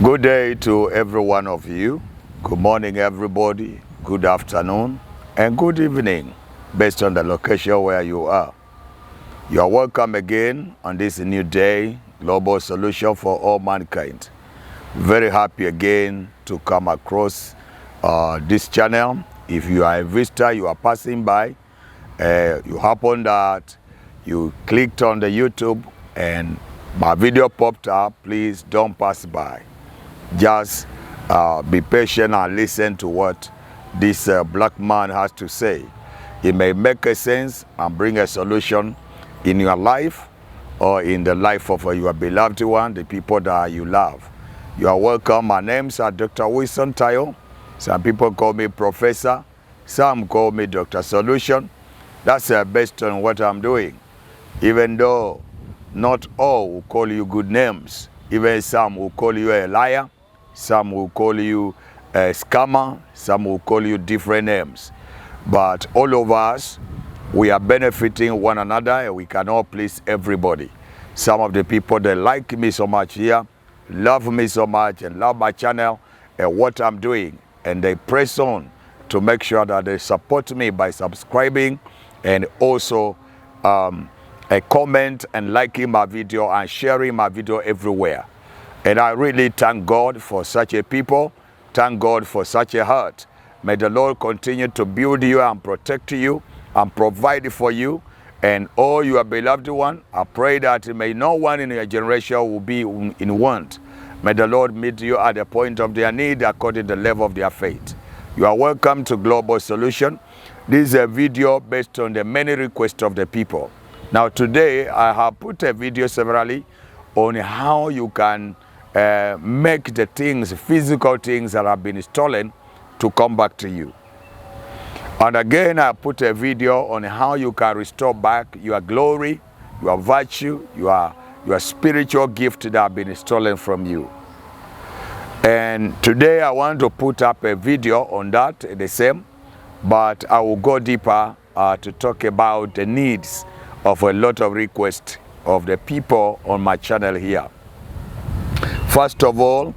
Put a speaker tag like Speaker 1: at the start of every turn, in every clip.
Speaker 1: Good day to every one of you. Good morning, everybody. Good afternoon and good evening, based on the location where you are. You are welcome again on this new day, Global Solution for All Mankind. Very happy again to come across this channel. If you are a visitor, you are passing by, you happen that you clicked on the YouTube and my video popped up, please don't pass by. Just be patient and listen to what this black man has to say. It may make a sense and bring a solution in your life or in the life of your beloved one, the people that you love. You are welcome. My name's Dr. Wilson Tayo. Some people call me Professor. Some call me Dr. Solution. That's based on what I'm doing. Even though not all will call you good names. Even some will call you a liar. Some will call you a scammer. Some will call you different names. But all of us, we are benefiting one another and we cannot please everybody. Some of the people that like me so much here, love me so much and love my channel and what I'm doing. And they press on to make sure that they support me by subscribing and also a comment and liking my video and sharing my video everywhere. And I really thank God for such a people. Thank God for such a heart. May the Lord continue to build you and protect you and provide for you and all your beloved one. I pray that may no one in your generation will be in want. May the Lord meet you at the point of their need according to the level of their faith. You are welcome to Global Solution. This is a video based on the many requests of the people. Now today I have put a video severally on how you can make the things, physical things that have been stolen to come back to you. And again, I put a video on how you can restore back your glory, your virtue, your spiritual gift that have been stolen from you. And today I want to put up a video on that, the same, but I will go deeper to talk about the needs of a lot of requests of the people on my channel here. First of all,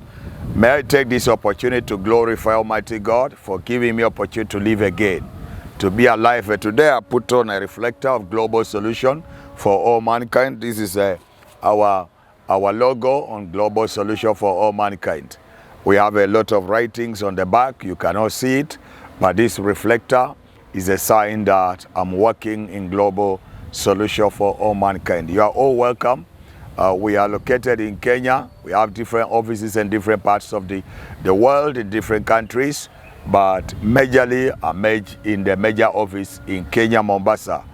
Speaker 1: may I take this opportunity to glorify Almighty God for giving me opportunity to live again, to be alive. And today I put on a reflector of Global Solution for All Mankind. This is our logo on Global Solution for All Mankind. We have a lot of writings on the back. You cannot see it, but this reflector is a sign that I'm working in Global Solution for All Mankind. You are all welcome. We are located in Kenya. We have different offices in different parts of the world, in different countries, but majorly I'm in the major office in Kenya, Mombasa.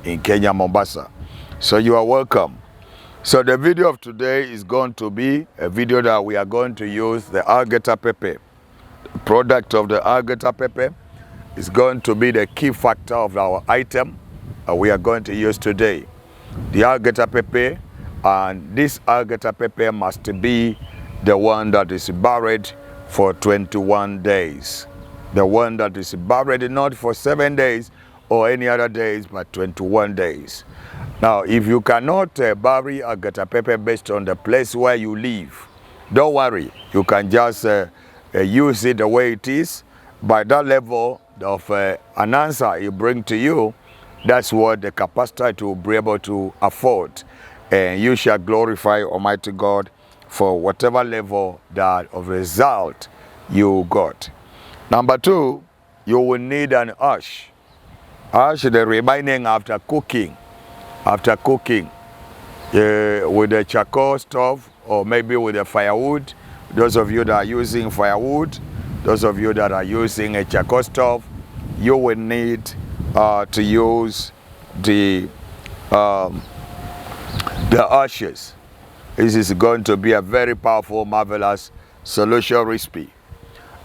Speaker 1: In Kenya, Mombasa. So you are welcome. So the video of today is going to be a video that we are going to use the alligator pepper. The product of the alligator pepper is going to be the key factor of our item we are going to use today. The alligator pepper, and this alligator pepper must be the one that is buried for 21 days. The one that is buried not for 7 days or any other days, but 21 days. Now, if you cannot bury alligator pepper based on the place where you live, don't worry. You can just use it the way it is. By that level of an answer you bring to you, that's what the capacity will be able to afford. And you shall glorify Almighty God for whatever level that of result you got. Number two, you will need an ash. Ash, the remaining after cooking. After cooking, with a charcoal stove or maybe with a firewood. Those of you that are using firewood, those of you that are using a charcoal stove, you will need to use the ashes. This is going to be a very powerful, marvelous solution recipe.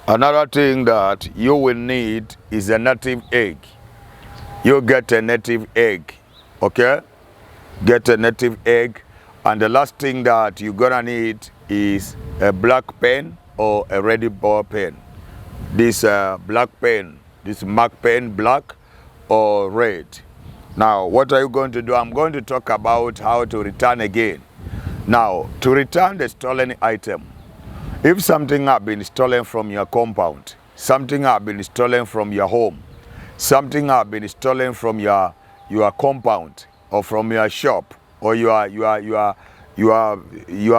Speaker 1: Another thing that you will need is a native egg. You get a native egg, okay? Get a native egg. And the last thing that you're gonna need is a black pen or a ready ball pen. This black pen, this mark pen, black or red. Now, what are you going to do? I'm going to talk about how to return again. Now, to return the stolen item, If something has been stolen from your compound, something has been stolen from your home, something has been stolen from your compound or from your shop or your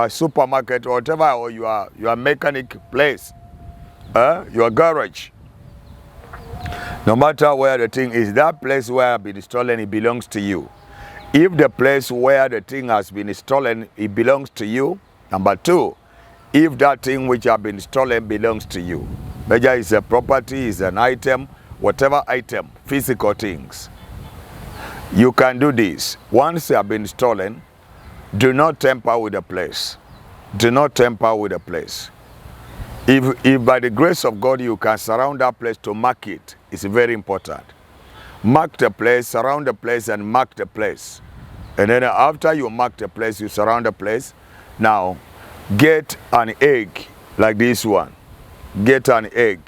Speaker 1: supermarket or whatever, or your mechanic place, your garage, no matter where the thing is, that place where it has been stolen, it belongs to you. If the place where the thing has been stolen, it belongs to you. Number two, if that thing which has been stolen belongs to you, whether it's a property, it's an item, whatever item, physical things, you can do this. Once they have been stolen, do not tamper with the place. Do not tamper with the place. If by the grace of God you can surround that place to mark it, it's very important. Mark the place, surround the place, and mark the place. And then after you mark the place, you surround the place. Now, get an egg like this one. Get an egg,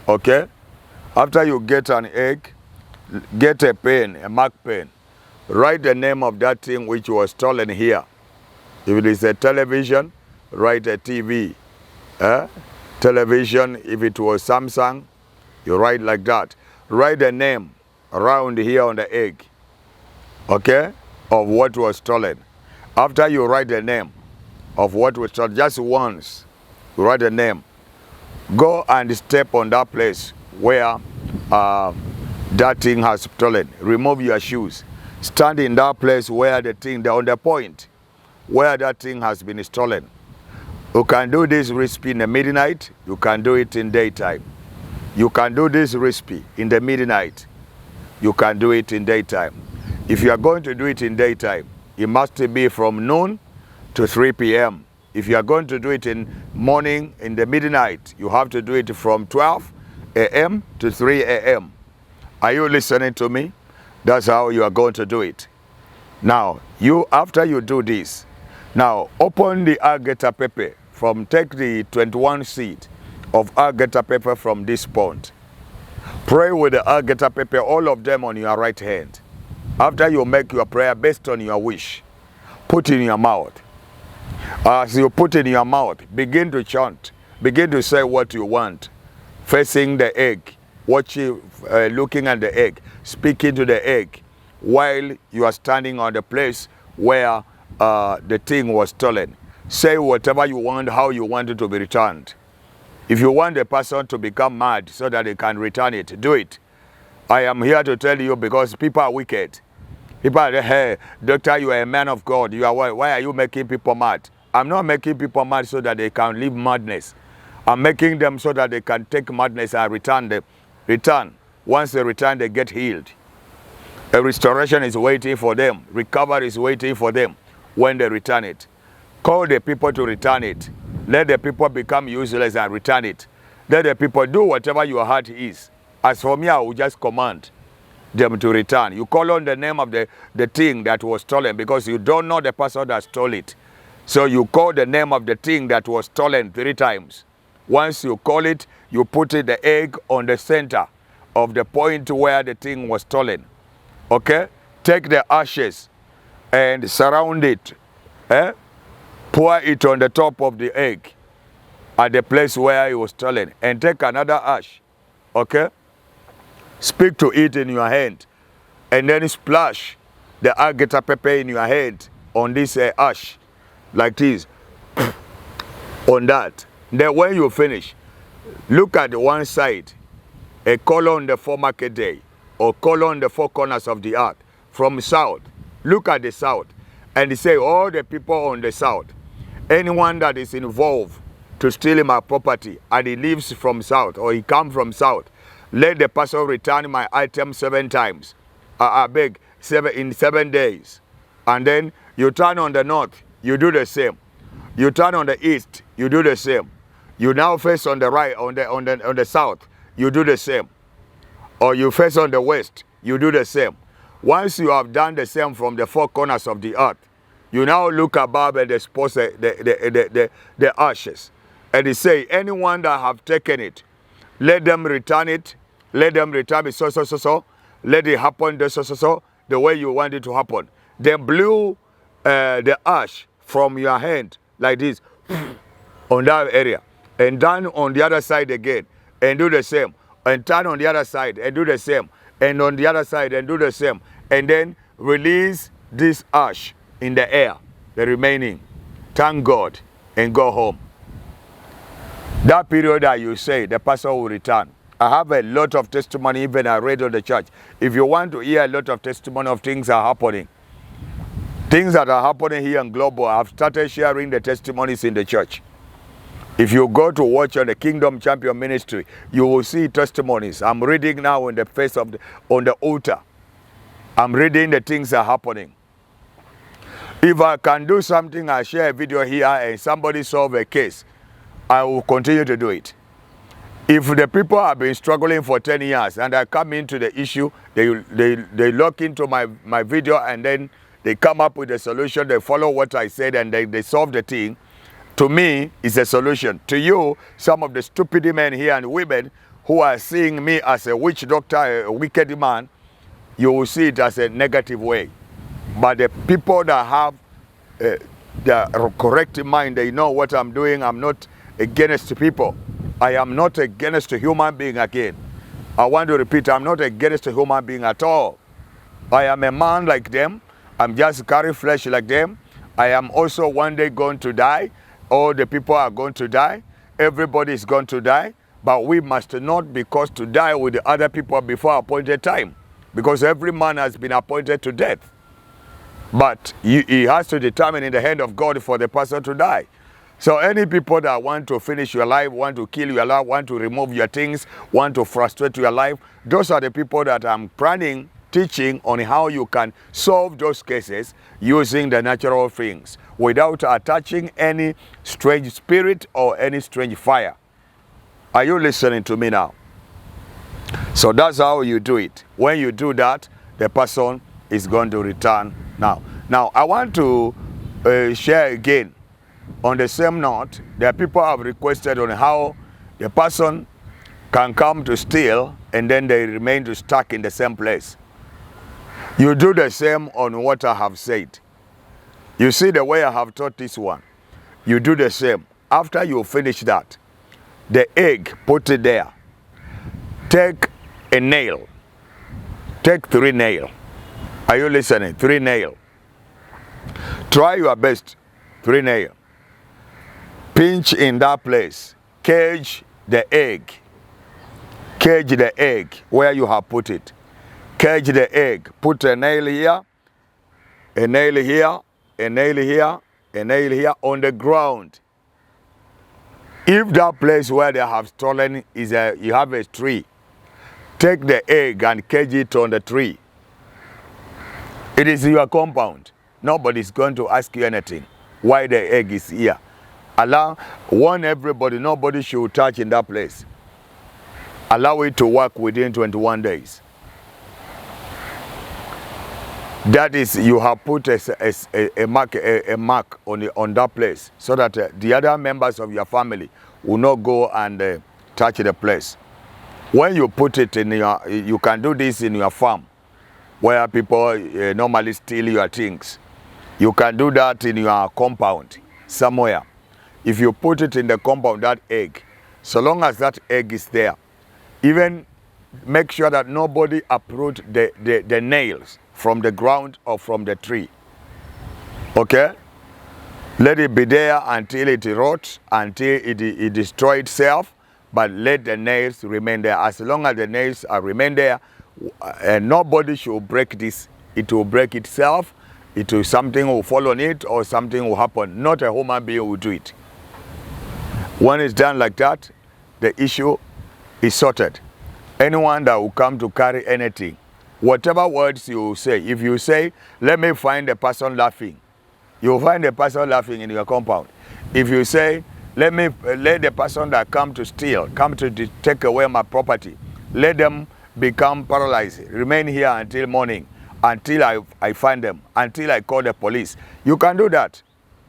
Speaker 1: okay? After you get an egg, get a pen, a mark pen. Write the name of that thing which was stolen here. If it is a television, write a TV. Television, if it was Samsung, you write like that. Write the name around here on the egg, okay, of what was stolen. After you write the name of what was stolen, just once, you write the name. Go and step on that place where that thing has stolen. Remove your shoes. Stand in that place where the thing, on the point where that thing has been stolen. You can do this recipe in the midnight. You can do it in daytime. You can do this recipe in the midnight. You can do it in daytime. If you are going to do it in daytime, it must be from noon to 3 p.m. If you are going to do it in morning, in the midnight, you have to do it from 12 a.m. to 3 a.m. Are you listening to me? That's how you are going to do it. Now, after you do this, now open the alligator pepper take the 21 seed of alligator pepper from this pond. Pray with the alligator pepper, all of them on your right hand. After you make your prayer based on your wish, put in your mouth. As you put in your mouth, begin to chant. Begin to say what you want. Facing the egg, looking at the egg, speaking to the egg, while you are standing on the place where the thing was stolen. Say whatever you want, how you want it to be returned. If you want the person to become mad so that they can return it, do it. I am here to tell you because people are wicked. People are, hey, doctor, you are a man of God. Why are you making people mad? I'm not making people mad so that they can live madness. I'm making them so that they can take madness and return. Once they return, they get healed. A restoration is waiting for them. Recovery is waiting for them when they return it. Call the people to return it. Let the people become useless and return it. Let the people do whatever your heart is. As for me, I will just command them to return. You call on the name of the thing that was stolen because you don't know the person that stole it. So you call the name of the thing that was stolen 3 times. Once you call it, you put the egg on the center of the point where the thing was stolen. Okay? Take the ashes and surround it. Pour it on the top of the egg at the place where it was stolen. And take another ash. Okay? Speak to it in your hand. And then splash the alligator pepper in your hand on this ash. Like this. On that. Then when you finish, look at the one side. A color on the 4 market day. Or color on the 4 corners of the earth. From south. Look at the south. And say, all the people on the south. Anyone that is involved to steal my property and he lives from south or he comes from south, let the person return my item 7 times. I beg, in 7 days. And then you turn on the north, you do the same. You turn on the east, you do the same. You now face on the right, on the south, you do the same. Or you face on the west, you do the same. Once you have done the same from the 4 corners of the earth, you now look above and dispose the ashes. And they say, anyone that have taken it, let them return it. Let them return it so. Let it happen so, the way you want it to happen. Then blew the ash from your hand like this. on that area, and turn on the other side again and do the same, and turn on the other side and do the same, and on the other side and do the same, and then release this ash in the air, the remaining. Thank God and go home. That period that you say, the pastor will return. I have a lot of testimony, even I read on the church. If you want to hear a lot of testimony of things are happening, things that are happening here in Global, I've started sharing the testimonies in the church. If you go to watch on the Kingdom Champion Ministry, you will see testimonies. I'm reading now on the face of on the altar. I'm reading the things that are happening. If I can do something, I share a video here and somebody solve a case, I will continue to do it. If the people have been struggling for 10 years and I come into the issue, they look into my video and then they come up with a solution, they follow what I said and they solve the thing. To me, it's a solution. To you, some of the stupid men here and women who are seeing me as a witch doctor, a wicked man, you will see it as a negative way. But the people that have the correct mind, they know what I'm doing. I'm not against people. I am not against a human being again. I want to repeat, I'm not against a human being at all. I am a man like them. I'm just carry flesh like them. I am also one day going to die. All the people are going to die. Everybody is going to die. But we must not be caused to die with the other people before appointed time. Because every man has been appointed to death. But he has to determine in the hand of God for the person to die. So any people that want to finish your life, want to kill your life, want to remove your things, want to frustrate your life, those are the people that I'm planning, teaching on how you can solve those cases using the natural things without attaching any strange spirit or any strange fire. Are you listening to me now? So that's how you do it. When you do that, the person is going to return now. Now, I want to share again on the same note that people have requested on how the person can come to steal and then they remain stuck in the same place. You do the same on what I have said. You see the way I have taught this one. You do the same. After you finish that, the egg, put it there. Take a nail. Take 3 nails. Are you listening? 3 nails. Try your best. 3 nails. Pinch in that place. Cage the egg. Cage the egg where you have put it. Cage the egg. Put a nail here, a nail here, a nail here, a nail here on the ground. If that place where they have stolen is you have a tree, take the egg and cage it on the tree. It is your compound. Nobody is going to ask you anything. Why the egg is here? Warn everybody, nobody should touch in that place. Allow it to work within 21 days. That is, you have put a mark on that place so that the other members of your family will not go and touch the place. When you put it in you can do this in your farm where people normally steal your things. You can do that in your compound somewhere. If you put it in the compound, that egg, so long as that egg is there, even make sure that nobody uproot the nails from the ground or from the tree. Okay? Let it be there until it rots, until it destroys itself, but let the nails remain there. As long as the nails remain there, and nobody should break this. It will break itself. Something will fall on it or something will happen. Not a human being will do it. When it's done like that, the issue is sorted. Anyone that will come to carry anything, whatever words you say, if you say, let me find a person laughing, you'll find a person laughing in your compound. If you say, let the person that come to steal, come to take away my property, let them become paralyzed, remain here until morning, until I find them, until I call the police. You can do that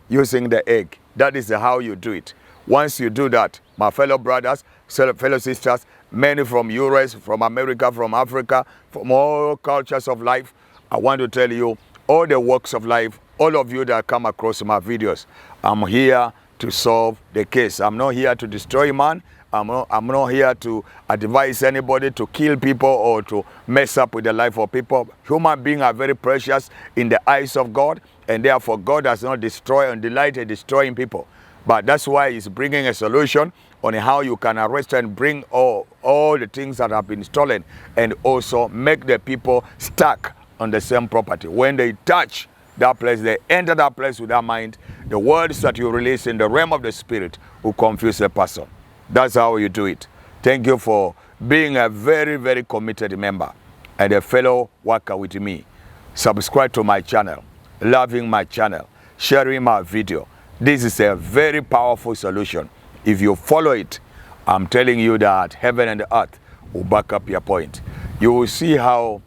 Speaker 1: using the egg. That is how you do it. Once you do that, my fellow brothers, fellow sisters, many from US, from America, from Africa, from all cultures of life, I want to tell you, all the walks of life, all of you that come across my videos, I'm here to solve the case. I'm not here to destroy man. I'm not here to advise anybody to kill people or to mess up with the life of people. Human beings are very precious in the eyes of God, and therefore God does not destroy and delight in destroying people. But that's why he's bringing a solution on how you can arrest and bring all the things that have been stolen, and also make the people stuck on the same property. When they touch that place, they enter that place with that mind, the words that you release in the realm of the spirit will confuse the person. That's how you do it. Thank you for being a very, very committed member and a fellow worker with me. Subscribe to my channel, loving my channel, sharing my video. This is a very powerful solution. If you follow it, I'm telling you that heaven and earth will back up your point. You will see how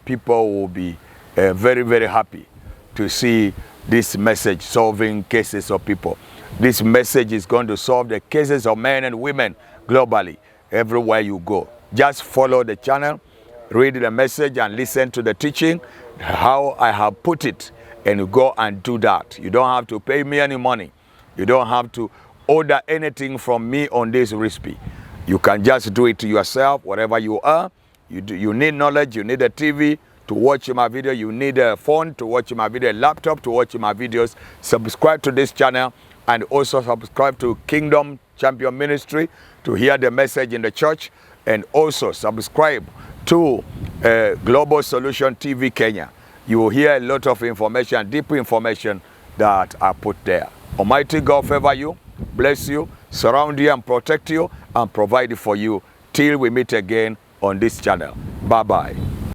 Speaker 1: people will be very, very happy to see this message solving cases of people. This message is going to solve the cases of men and women globally, everywhere you go. Just follow the channel, read the message and listen to the teaching, how I have put it, and you go and do that. You don't have to pay me any money. You don't have to order anything from me on this recipe. You can just do it yourself, wherever you are. You need knowledge, you need a TV to watch my video, you need a phone to watch my video, a laptop to watch my videos. Subscribe to this channel and also subscribe to Kingdom Champion Ministry to hear the message in the church, and also subscribe to Global Solution TV Kenya. You will hear a lot of information, deep information that I put there. Almighty God favor you, bless you, surround you and protect you, and provide for you till we meet again on this channel. Bye-bye.